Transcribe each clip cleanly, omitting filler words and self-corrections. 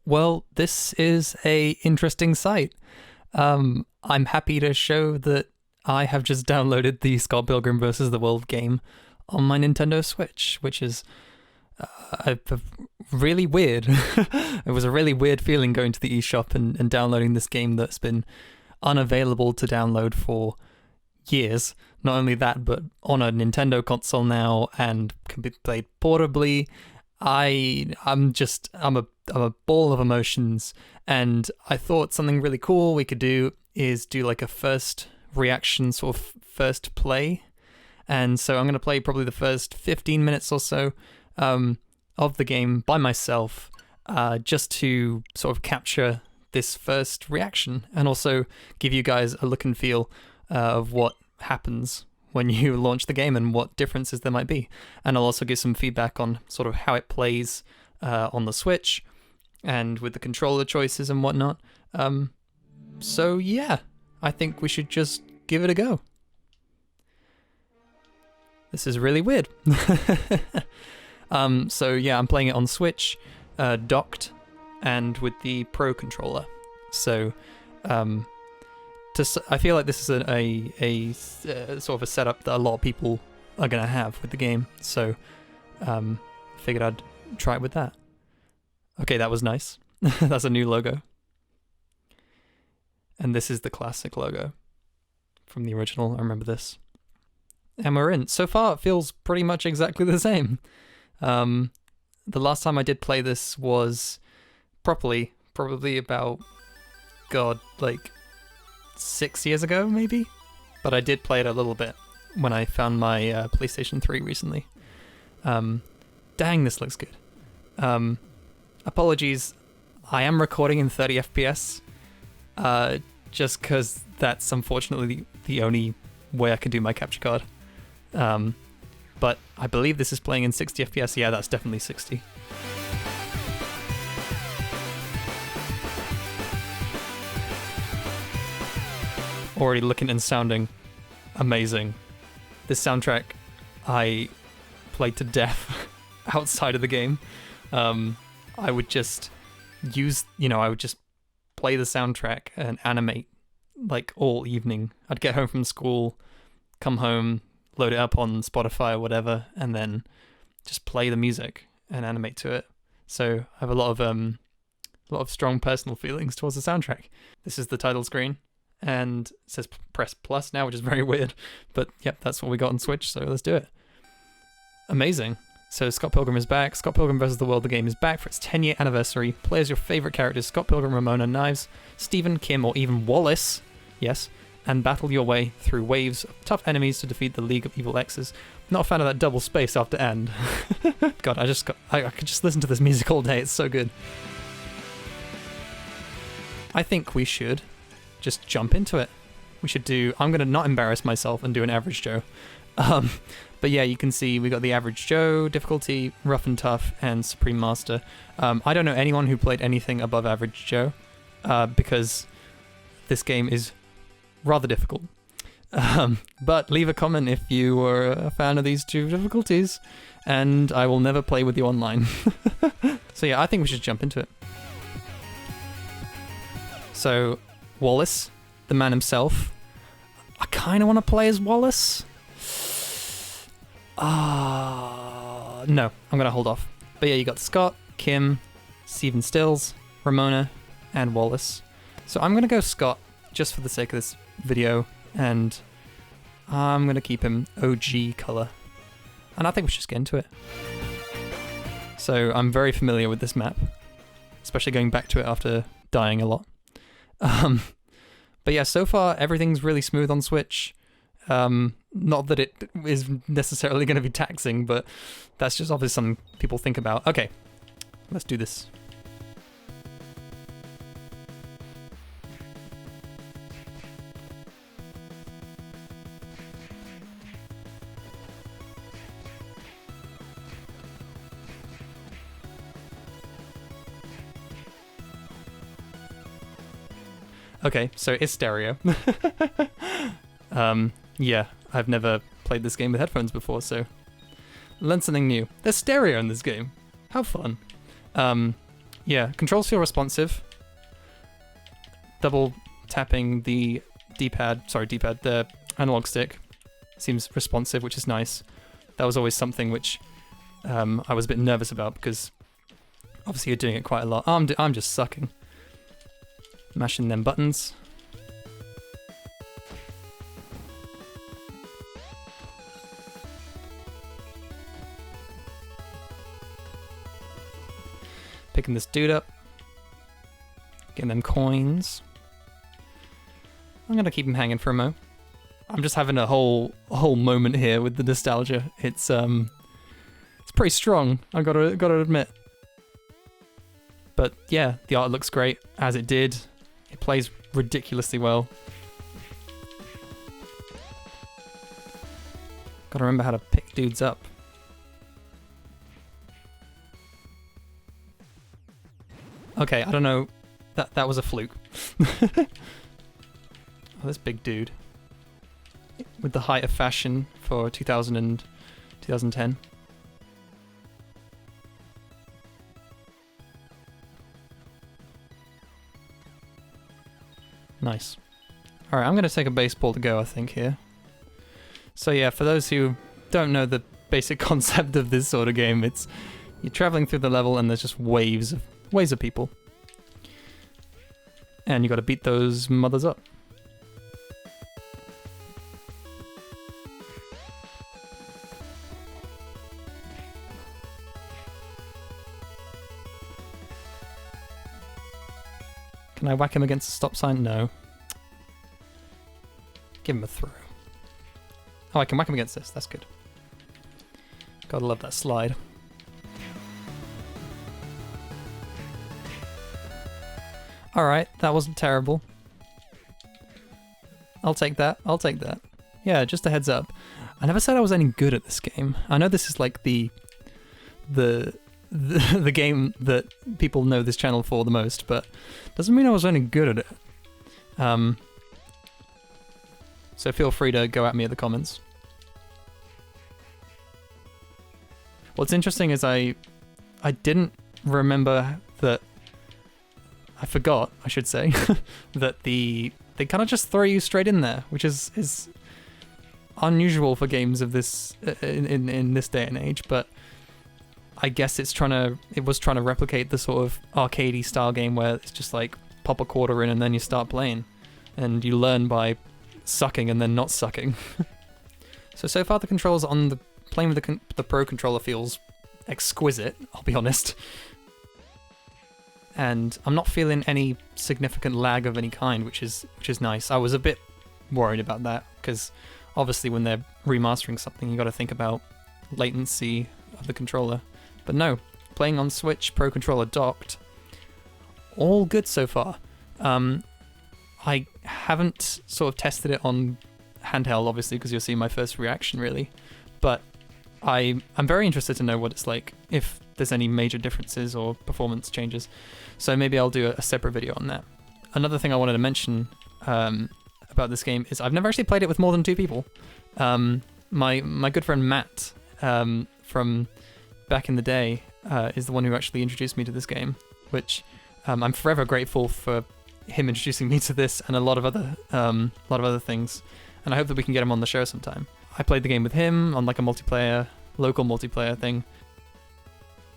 Well, this is a interesting site. I'm happy to show that I have just downloaded the Scott Pilgrim versus the World game on my Nintendo Switch, which is really weird. It was a really weird feeling going to the eShop and downloading this game that's been unavailable to download for years. Not only that, but on a Nintendo console now and can be played portably. I'm a ball of emotions, and I thought something really cool we could do is do like a first reaction, sort of first play. And so I'm going to play probably the first 15 minutes or so of the game by myself, just to sort of capture this first reaction and also give you guys a look and feel of what happens when you launch the game and what differences there might be. And I'll also give some feedback on sort of how it plays on the Switch and with the controller choices and whatnot. So yeah, I think we should just give it a go. This is really weird. So yeah, I'm playing it on Switch, docked, and with the Pro controller. So I feel like this is a sort of a setup that a lot of people are going to have with the game. So figured I'd try it with that. Okay, that was nice. That's a new logo. And this is the classic logo from the original. I remember this. And we're in. So far, it feels pretty much exactly the same. The last time I did play this was properly, probably about, like 6 years ago, maybe? But I did play it a little bit when I found my PlayStation 3 recently. Dang, this looks good. Apologies, I am recording in 30 FPS, just because that's unfortunately the only way I can do my capture card. But I believe this is playing in 60 FPS. Yeah, that's definitely 60. Already looking and sounding amazing. This soundtrack I played to death outside of the game. I would just play the soundtrack and animate like all evening. I'd get home from school, come home, load it up on Spotify or whatever, and then just play the music and animate to it. So I have a lot of strong personal feelings towards the soundtrack. This is the title screen, and it says press plus now, which is very weird. But yep, that's what we got on Switch, so let's do it. Amazing. So Scott Pilgrim is back. Scott Pilgrim vs. the World, the game is back for its 10-year anniversary. Play as your favorite characters, Scott Pilgrim, Ramona, Knives, Stephen, Kim, or even Wallace. Yes. And battle your way through waves of tough enemies to defeat the League of Evil X's. Not a fan of that double space after "and." God, I could just listen to this music all day. It's so good. I think we should just jump into it. I'm going to not embarrass myself and do an average Joe. But yeah, you can see we got the average Joe difficulty, rough and tough, and Supreme Master. I don't know anyone who played anything above average Joe, because this game is rather difficult. But leave a comment if you were a fan of these two difficulties, and I will never play with you online. So yeah, I think we should jump into it. So, Wallace, the man himself. I kind of want to play as Wallace. No, I'm going to hold off. But yeah, you got Scott, Kim, Steven Stills, Ramona, and Wallace. So I'm going to go Scott, just for the sake of this video, and I'm going to keep him OG color. And I think we should just get into it. So I'm very familiar with this map, especially going back to it after dying a lot. But yeah, so far everything's really smooth on Switch. Not that it is necessarily going to be taxing, but that's just obviously something people think about. Okay, let's do this. Okay, so it's stereo. Yeah, I've never played this game with headphones before, so learn something new. There's stereo in this game. How fun. Yeah, controls feel responsive. Double tapping the the analog stick seems responsive, which is nice. That was always something which I was a bit nervous about because obviously you're doing it quite a lot. I'm just sucking. Mashing them buttons. Picking this dude up. Getting them coins. I'm gonna keep him hanging for a mo. I'm just having a whole moment here with the nostalgia. It's pretty strong, I gotta admit. But yeah, the art looks great as it did. It plays ridiculously well. Gotta remember how to pick dudes up. Okay, I don't know. That was a fluke. Oh, this big dude. With the height of fashion for 2000 and 2010. Nice. Alright, I'm going to take a baseball to go, I think, here. So yeah, for those who don't know the basic concept of this sort of game, it's you're traveling through the level and there's just waves of people. And you got to beat those mothers up. Can I whack him against a stop sign? No. Give him a throw. Oh, I can whack him against this. That's good. Gotta love that slide. Alright, that wasn't terrible. I'll take that. I'll take that. Yeah, just a heads up. I never said I was any good at this game. I know this is like the game that people know this channel for the most, but doesn't mean I was any good at it. So feel free to go at me in the comments. What's interesting is I didn't remember that. I forgot, I should say, that they kind of just throw you straight in there, which is unusual for games of this in this day and age. But I guess it was trying to replicate the sort of arcadey style game where it's just like pop a quarter in and then you start playing, and you learn by sucking and then not sucking. So far the controls on the playing with the Pro controller feels exquisite, I'll be honest. And I'm not feeling any significant lag of any kind, which is nice. I was a bit worried about that because obviously when they're remastering something, you got to think about latency of the controller. But no, playing on Switch, Pro controller docked, all good so far. I haven't sort of tested it on handheld, obviously, because you'll see my first reaction really. But I'm very interested to know what it's like, if there's any major differences or performance changes. So maybe I'll do a separate video on that. Another thing I wanted to mention about this game is I've never actually played it with more than 2 people. My good friend Matt from back in the day is the one who actually introduced me to this game, which I'm forever grateful for him introducing me to this and a lot of other things. And I hope that we can get him on the show sometime. I played the game with him on like a local multiplayer thing.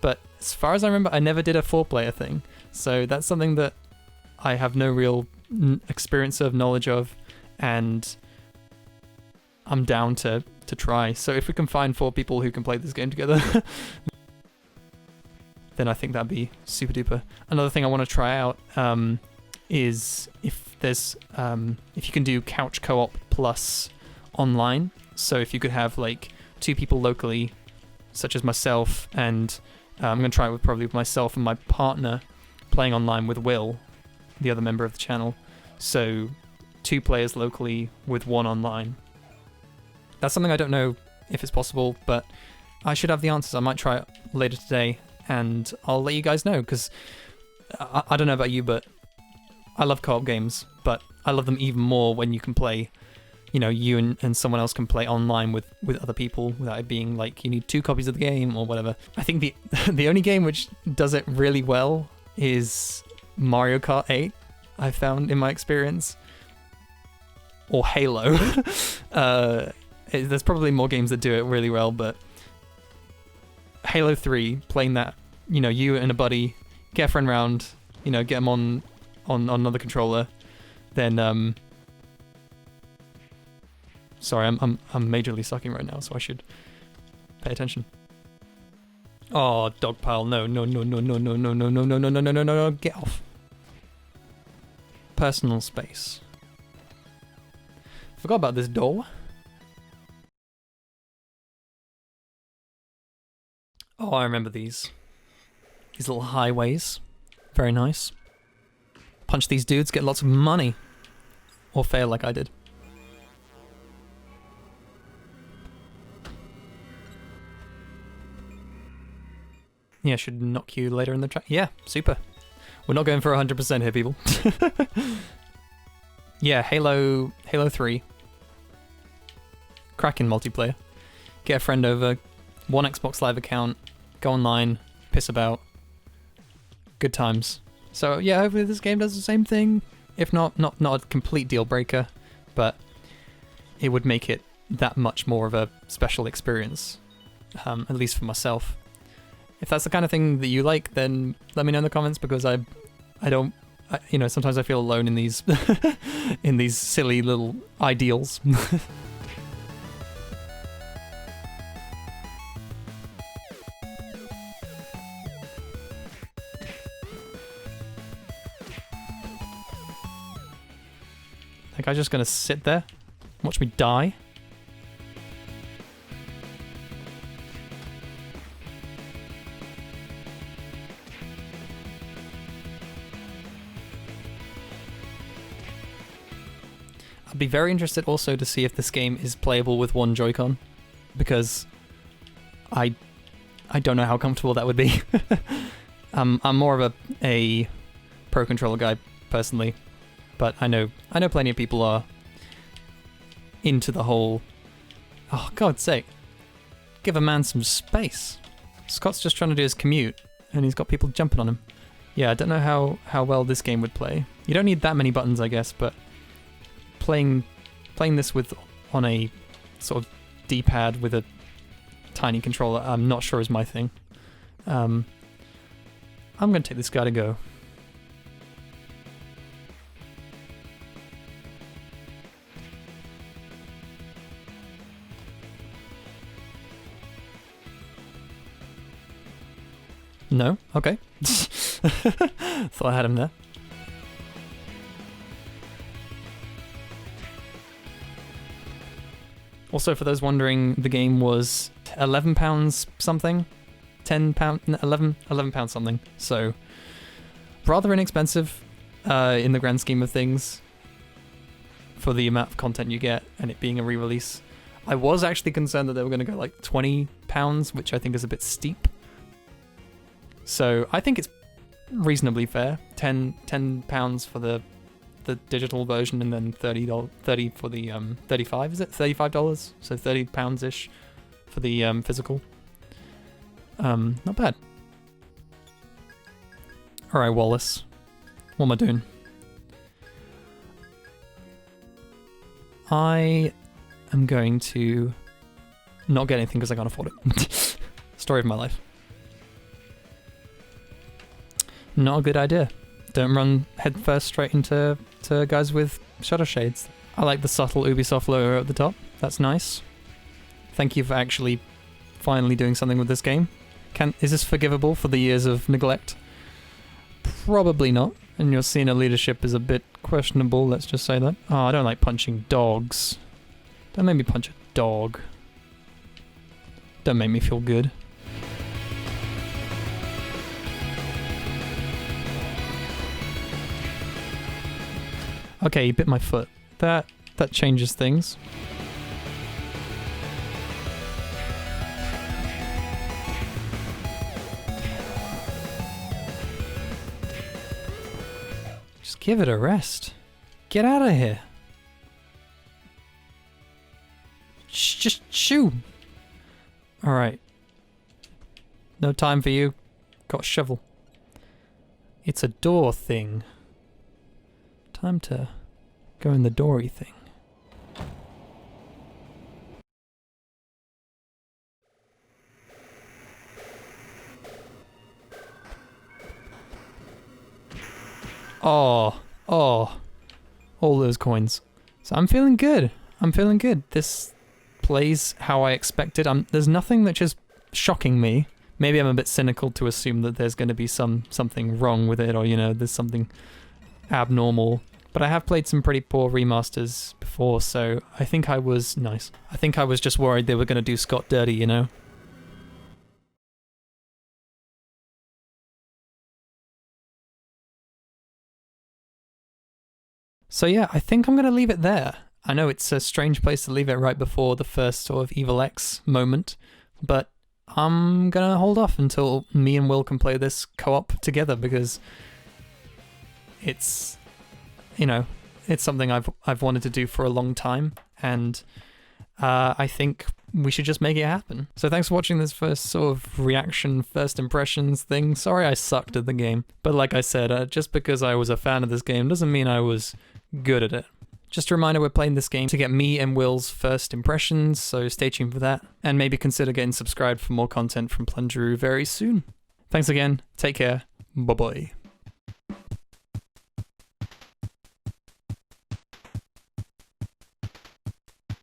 But as far as I remember, I never did a 4-player thing. So that's something that I have no real experience of, knowledge of, and I'm down to try. So if we can find 4 people who can play this game together, then I think that'd be super duper. Another thing I want to try out is if you can do couch co-op plus online. So if you could have like 2 people locally, such as myself, and I'm going to try it with myself and my partner playing online with Will, the other member of the channel. So 2 players locally with 1 online. That's something I don't know if it's possible, but I should have the answers. I might try it later today, and I'll let you guys know, because I don't know about you, but I love co-op games, but I love them even more when you can play, you and someone else can play online with other people without it being like you need 2 copies of the game or whatever. I think the only game which does it really well is Mario Kart 8, I found in my experience. Or Halo. There's probably more games that do it really well, but Halo 3, playing that, you know, you and a buddy, get a friend round, you know, get them on another controller, then, sorry, I'm majorly sucking right now, so I should pay attention. Oh, dog pile, no, get off. Personal space. Forgot about this door. Oh, I remember these. These little highways. Very nice. Punch these dudes, get lots of money. Or fail like I did. Yeah, should knock you later in the track. Yeah, super. We're not going for 100% here, people. Yeah, Halo 3. Cracking multiplayer. Get a friend over, one Xbox Live account, go online, piss about. Good times. So yeah, hopefully this game does the same thing. If not a complete deal breaker, but it would make it that much more of a special experience, at least for myself. If that's the kind of thing that you like, then let me know in the comments, because I don't, you know, sometimes I feel alone in these in these silly little ideals. Like, I'm just gonna sit there, watch me die. I'd be very interested also to see if this game is playable with one Joy-Con, because I don't know how comfortable that would be. I'm more of a Pro Controller guy personally, but I know plenty of people are into the whole. Oh, God's sake! Give a man some space. Scott's just trying to do his commute, and he's got people jumping on him. Yeah, I don't know how well this game would play. You don't need that many buttons, I guess, but playing this on a sort of D-pad with a tiny controller, I'm not sure is my thing. I'm gonna take this guy to go. No? Okay. Thought I had him there. Also, for those wondering, the game was £11 something, £11 something. So rather inexpensive in the grand scheme of things for the amount of content you get and it being a re-release. I was actually concerned that they were going to go like £20, which I think is a bit steep. So I think it's reasonably fair. £10 for the digital version, and then $30 for the 35, is it $35? So £30 ish for the physical. Not bad. All right, Wallace, what am I doing? I am going to not get anything because I can't afford it. Story of my life. Not a good idea. Don't run headfirst straight into guys with shutter shades. I like the subtle Ubisoft logo at the top. That's nice. Thank you for actually finally doing something with this game. Is this forgivable for the years of neglect? Probably not. And your senior leadership is a bit questionable, let's just say that. Oh, I don't like punching dogs. Don't make me punch a dog. Don't make me feel good. Okay, he bit my foot. That changes things. Just give it a rest. Get out of here. Just shoo. Alright. No time for you. Got a shovel. It's a door thing. Time to go in the doory thing. Oh, all those coins. So I'm feeling good. I'm feeling good. This plays how I expected. There's nothing that's just shocking me. Maybe I'm a bit cynical to assume that there's going to be something wrong with it, or, you know, there's something abnormal. But I have played some pretty poor remasters before, so I think I was nice. I think I was just worried they were going to do Scott dirty, you know? So yeah, I think I'm going to leave it there. I know it's a strange place to leave it right before the first sort of Evil X moment, but I'm going to hold off until me and Will can play this co-op together, because it's, you know, it's something I've wanted to do for a long time, and I think we should just make it happen. So thanks for watching this first sort of reaction, first impressions thing. Sorry I sucked at the game, but like I said, just because I was a fan of this game doesn't mean I was good at it. Just a reminder, we're playing this game to get me and Will's first impressions, so stay tuned for that, and maybe consider getting subscribed for more content from Plungeroo very soon. Thanks again, take care, bye bye.